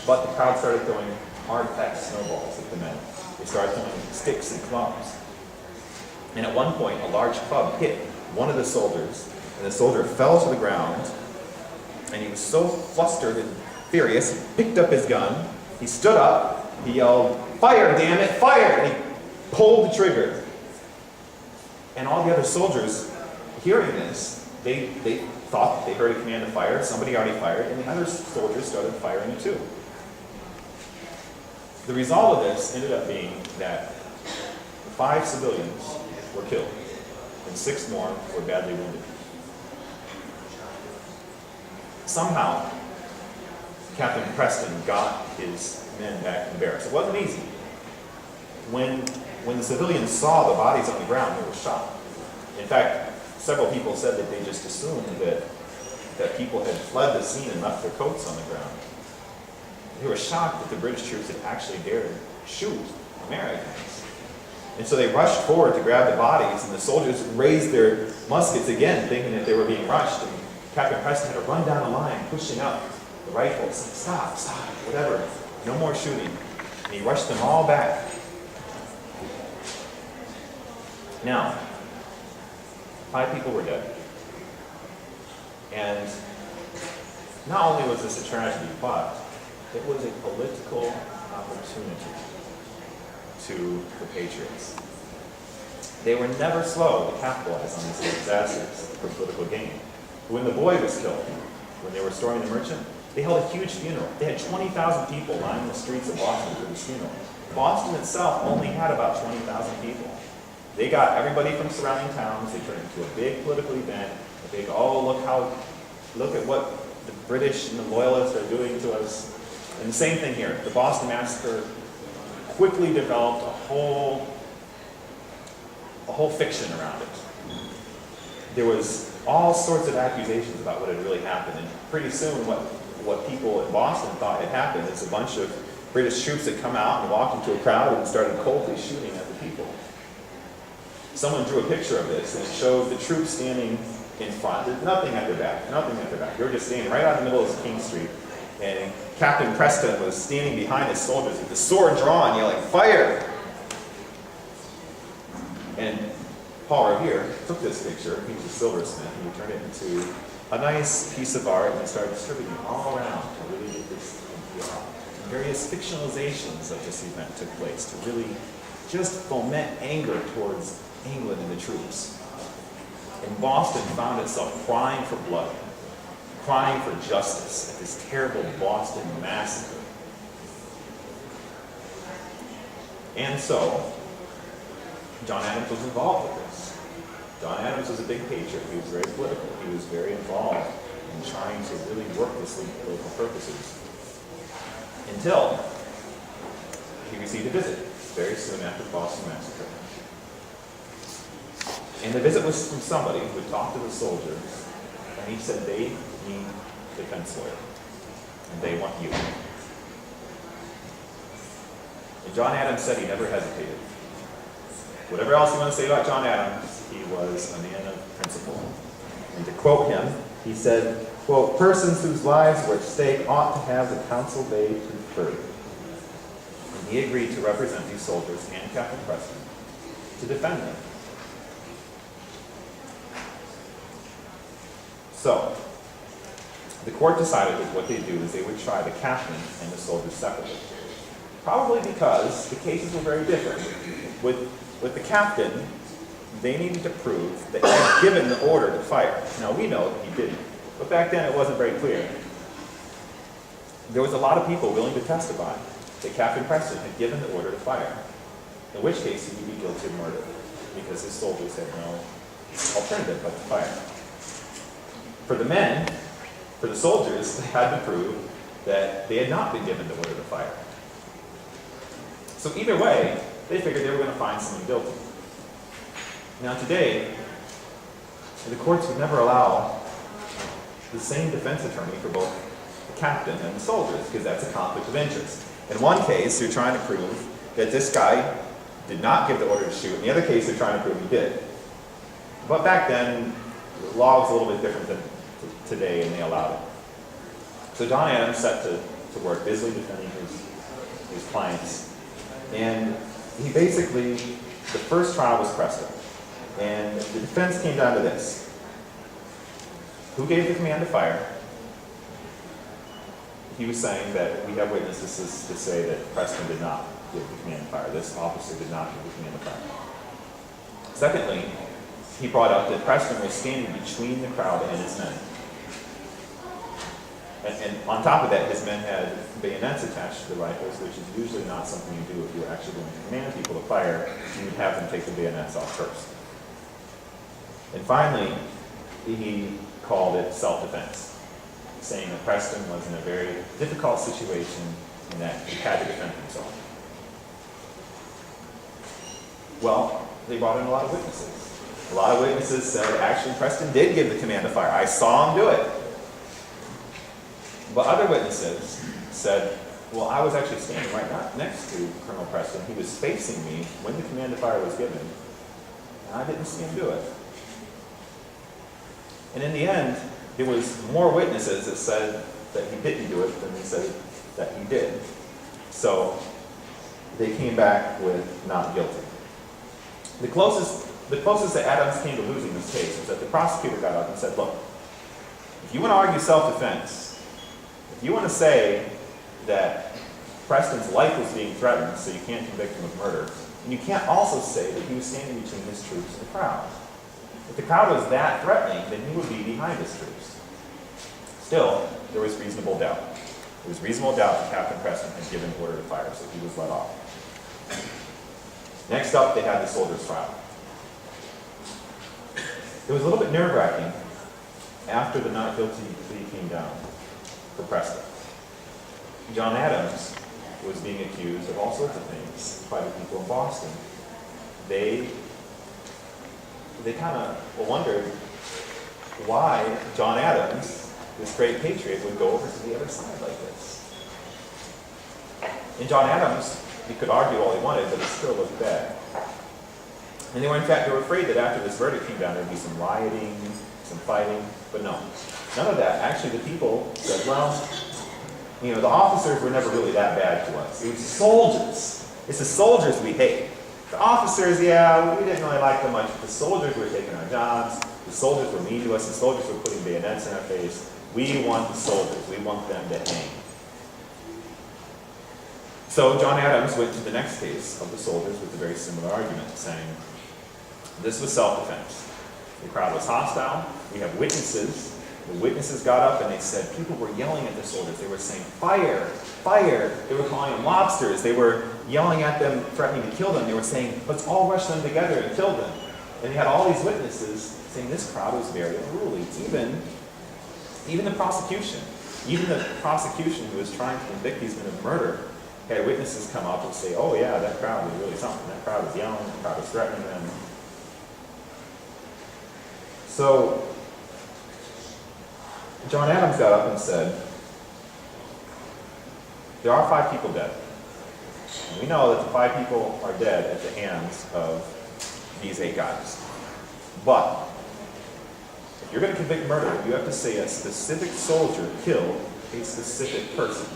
But the crowd started throwing hard-packed snowballs at the men. They started throwing sticks and clubs. And at one point, a large club hit one of the soldiers, and the soldier fell to the ground, and he was so flustered and furious, he picked up his gun, he stood up, he yelled, "Fire, damn it, fire!" And he pulled the trigger. And all the other soldiers, hearing this, they thought they heard a command to fire, somebody already fired, and the other soldiers started firing too. The result of this ended up being that 5 civilians were killed, and 6 more were badly wounded. Somehow, Captain Preston got his men back in barracks. It wasn't easy. When the civilians saw the bodies on the ground, they were shocked. In fact, several people said that they just assumed that people had fled the scene and left their coats on the ground. They were shocked that the British troops had actually dared to shoot Americans. And so they rushed forward to grab the bodies, and the soldiers raised their muskets again, thinking that they were being rushed. And Captain Preston had to run down the line, pushing up the rifles, saying, "Stop, stop, whatever, no more shooting." And he rushed them all back. Now, 5 people were dead. And not only was this a tragedy, but it was a political opportunity to the Patriots. They were never slow to capitalize on these disasters for political gain. When the boy was killed, when they were storming the Merchant, they held a huge funeral. They had 20,000 people lining the streets of Boston for this funeral. Boston itself only had about 20,000 people. They got everybody from surrounding towns. They turned it into a big political event. A big, look at what the British and the Loyalists are doing to us. And the same thing here. The Boston Massacre quickly developed a whole fiction around it. There was all sorts of accusations about what had really happened, and pretty soon what people in Boston thought had happened is a bunch of British troops had come out and walked into a crowd and started coldly shooting at the people. Someone drew a picture of this, and it showed the troops standing in front. There's nothing at their back, nothing at their back. They were just standing right out in the middle of King Street, and Captain Preston was standing behind his soldiers with the sword drawn, yelling, "Fire!" And Paul Revere took this picture. He was a silversmith, and he turned it into a nice piece of art, and he started distributing it all around to really get this idea. Various fictionalizations of this event took place to really just foment anger towards England and the troops. And Boston found itself crying for blood, crying for justice at this terrible Boston Massacre. And so, John Adams was involved with this. John Adams was a big patriot. He was very political. He was very involved in trying to really work this for political purposes. Until he received a visit very soon after the Boston Massacre. And the visit was from somebody who had talked to the soldiers, and he said they need a defense lawyer, and they want you. And John Adams said he never hesitated. Whatever else you want to say about John Adams, he was a man of principle. And to quote him, he said, quote, "Persons whose lives were at stake ought to have the counsel they preferred." And he agreed to represent these soldiers and Captain Preston to defend them. So, the court decided that what they'd do is they would try the captain and the soldiers separately. Probably because the cases were very different. With the captain, they needed to prove that he had given the order to fire. Now, we know that he didn't, but back then it wasn't very clear. There was a lot of people willing to testify that Captain Preston had given the order to fire, in which case he would be guilty of murder, because his soldiers had no alternative but to fire. For the men, for the soldiers, they had to prove that they had not been given the order to fire. So either way, they figured they were going to find someone guilty. Now today, the courts would never allow the same defense attorney for both the captain and the soldiers, because that's a conflict of interest. In one case, they're trying to prove that this guy did not give the order to shoot. In the other case, they're trying to prove he did. But back then, the law was a little bit different than today, and they allowed it. So John Adams set to to work, busily defending his clients. And he basically, the first trial was Preston. And the defense came down to this. Who gave the command to fire? He was saying that we have witnesses to say that Preston did not give the command to fire. This officer did not give the command to fire. Secondly, he brought up that Preston was standing between the crowd and his men. And on top of that, his men had bayonets attached to the rifles, which is usually not something you do if you're actually going to command people to fire. You would have them take the bayonets off first. And finally, he called it self-defense, saying that Preston was in a very difficult situation and that he had to defend himself. Well, they brought in a lot of witnesses. A lot of witnesses said, actually, Preston did give the command to fire. I saw him do it. But other witnesses said, well, I was actually standing right next to Colonel Preston. He was facing me when the command to fire was given, and I didn't see him do it. And in the end, there was more witnesses that said that he didn't do it than they said that he did. So they came back with not guilty. The closest that Adams came to losing this case was that the prosecutor got up and said, look, if you want to argue self-defense, if you want to say that Preston's life was being threatened so you can't convict him of murder, and you can't also say that he was standing between his troops and the crowd. If the crowd was that threatening, then he would be behind his troops. Still, there was reasonable doubt. There was reasonable doubt that Captain Preston had given order to fire, so he was let off. Next up, they had the soldiers' trial. It was a little bit nerve-wracking after the not guilty plea came down for Preston. John Adams was being accused of all sorts of things by the people in Boston. They kind of wondered why John Adams, this great patriot, would go over to the other side like this. And John Adams, he could argue all he wanted, but it still looked bad. And they were afraid that after this verdict came down, there'd be some rioting, some fighting, but no. None of that. Actually, the people said, well, you know, the officers were never really that bad to us. It was the soldiers. It's the soldiers we hate. The officers, yeah, we didn't really like them much. The soldiers were taking our jobs. The soldiers were mean to us. The soldiers were putting bayonets in our face. We want the soldiers. We want them to hang. So John Adams went to the next case of the soldiers with a very similar argument, saying this was self-defense. The crowd was hostile. We have witnesses. The witnesses got up and they said people were yelling at the soldiers. They were saying, fire, fire. They were calling them lobsters. They were yelling at them, threatening to kill them. They were saying, let's all rush them together and kill them. And you had all these witnesses saying this crowd was very unruly. Even the prosecution. Even the prosecution who was trying to convict these men of murder had witnesses come up and say, oh yeah, that crowd was really something. That crowd was yelling. That crowd was threatening them. So John Adams got up and said, there are 5 people dead. And we know that the 5 people are dead at the hands of these 8 guys. But if you're going to convict murder, you have to say a specific soldier killed a specific person.